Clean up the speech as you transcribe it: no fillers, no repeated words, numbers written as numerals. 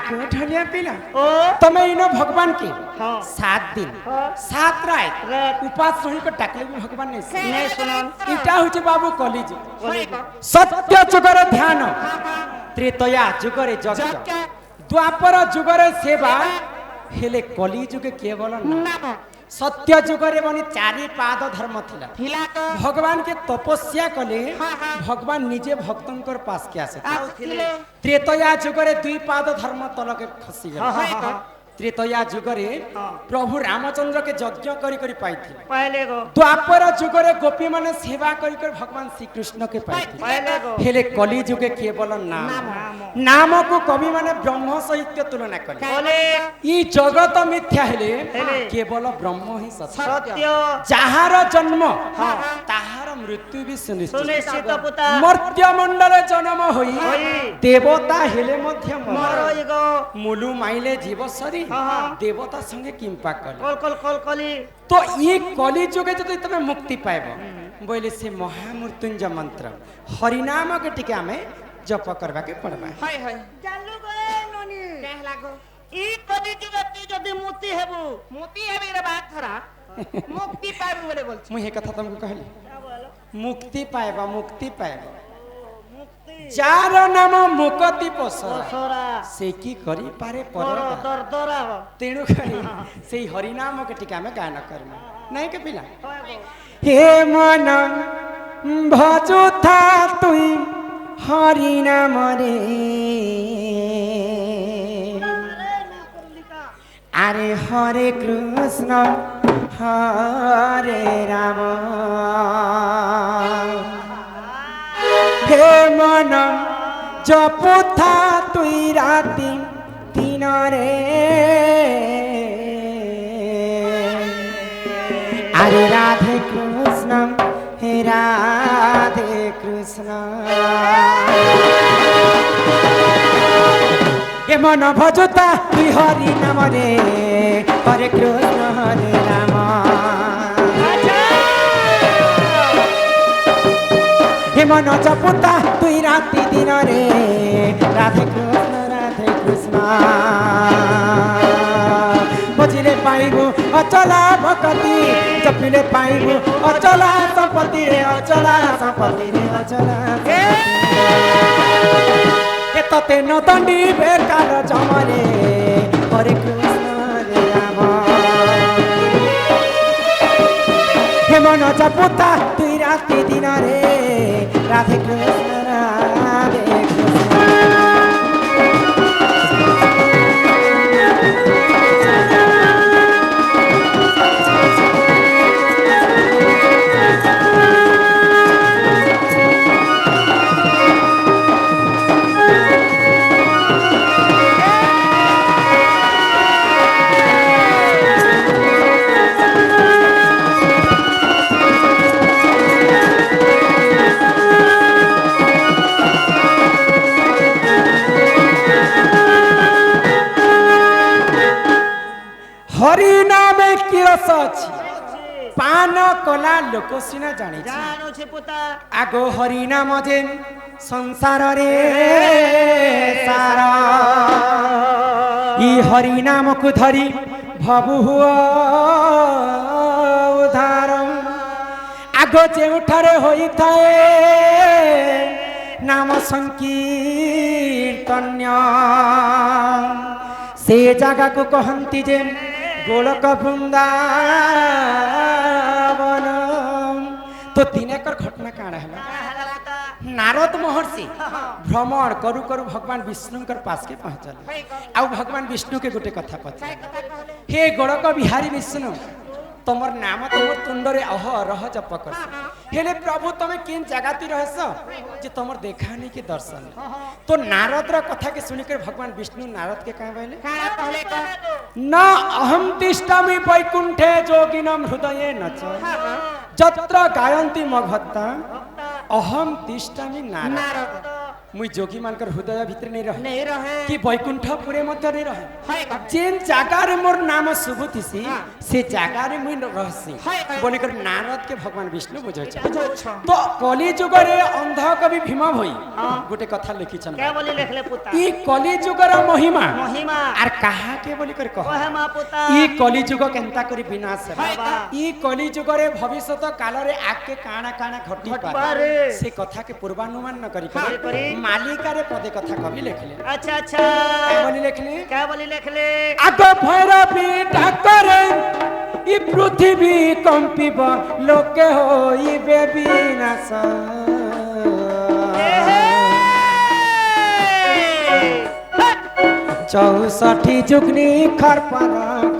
आगो ढलिया पिला ओ तमे इनो भगवान के हाँ 7 दिन हाँ 7 रात रात उपास रही को डाकले भी भगवान नहीं नहीं सुनन इटा होचे बाबू कलिज बोली सत्य जुगर ध्यान त्रेतया जुगरे यज्ञ द्वापर जुगरे सेवा हेले कली जुगे केवल ना सत्य जुगरे बनी 4 पाद धर्म थिला थिला तो भगवान के तपस्या कले भगवान निजे भक्तंकर पास के आसे आउ थिले त्रेतया जुगरे 2 पाद धर्म तलक खसी हाँ गले हाँ हाँ त्रेतया जुगरे प्रभु रामचंद्र के यज्ञ करी करी पाइथिले पहले गो द्वापर जुगरे गोपी माने सेवा करी कर भगवान श्री कृष्ण के पाइथिले पहले गो हेले कली जुगे केवल नाम नाम को कवि माने ब्रह्म सहित तुलना कले बोले ई जगत मिथ्या हेले हेले केवल ब्रह्म ही सत्य सत्य जाहार जन्म ताहार मृत्यु भी सुनिश्चित सुनिश्चित पुता मर्त्य मंडल जन्म होई होई देवता हेले मध्य मरई गो मुलु माइले जीव शरीर हाँ। देवता संगे किंपा कले कल कल कल कली तो ये कली जुगे जदि तमे मुक्ति पाइबो बोले से महामृत्युंजय मंत्र हरिनाम के टिके हमें जप करबा के पड़बा हाय हाय जालु गए ननी कहला गो ई कदी जुगती जदी मुक्ति हेबु मुक्ति हेबी रे बात धरा मुक्ति पाबु बोले बोलछ मुहे कथा तुमको कहली क्या बोलो मुक्ति पाइबा मुक्ति पाइबा मुक्ति चार नाम मुक्ति पसरा सोरा से की करी पारे पर दर दरा तेणु करी से हरिनाम के टिका में गायन करना नहीं के पिला गो हे मन भजु था तुई हरिनाम रे अरे हरे कृष्ण हरे राम हे मन जपु था तुई राति दिन रे अरे राधे कृष्ण हे राधे कृष्ण हे मन भजुता तुई हरि नाम रे हरे कृष्ण हरे राम हे मन जपुता तुई राति दिन रे राधे कृष्ण बजिले पाइबु अचला भक्ति जपिले पाइबु अचला संपत्ति रे अचला संपत्ति रे अचला ए तते न दंडी बेकार जमरे हरे कृष्ण हरे राम हे मन जपुता तुई राति दिन रे राधे कृष्ण राधे कृष्ण हरि नामे की रस अछि पान कला लोक सिना जानि जानो छे पुता आगो हरि नाम जेन संसार रे सारा ई हरि नाम को धरी भबु हुआ उधार आगो जेउठारे होई थाए नाम संकीर्तन्य से जगह को कहंती जे गोलक वृंदावन तो दिनकर घटना काण है नारद महर्षि भ्रमण करू करू भगवान विष्णुकर पास के पहुंचल आउ भगवान विष्णु के गोटे कथा पचार हे गोलक बिहारी विष्णु तमर नाम तमर तुंडरे अह रह जप कर हेले प्रभु तमे किन जगाती रहस जे तमर देखा नहीं के दर्शन तो नारद रा कथा के सुनिकर भगवान विष्णु नारद के कहा बोले काना कहले को न अहम तिष्ठामि वैकुंठे जोगिनम हृदये नच जत्र गायन्ति मभक्ता अहम तिष्ठामि नारद मुई जोगी मानकर हृदय भीतर नहीं रहे नहीं रहे कि बैकुंठपुरे मध्य नहीं रहे हाय का जेन जगार मोर नाम शुभुतिसी हाँ। से जगार मुई रहसी हाय का बोलिकर नारद के भगवान विष्णु बुझै छ बुझो छ तो कली जुगरे अंध कवि भीम भई हाँ। गोटे कथा लिखिछन क्या बोली लिखले पुता ई कली जुगर महिमा महिमा आर कहा के बोलिकर कह ओहे मा पुता ई कली जुग केनता करी विनाश हाय है का ई कली जुगरे भविष्यत काल रे आके काना काना घटी घटपा पारे रे। से कथा के पूर्वानुमान न करी हाँ, करी। मालिकारे पदे कथा कवि लिखले अच्छा अच्छा क्या बोली लिखले क्या बोली लिखले आग भैरवी डाकरे ई पृथ्वी कंपिब लोके होइबे विनाश चौसठी जुगनी खर पर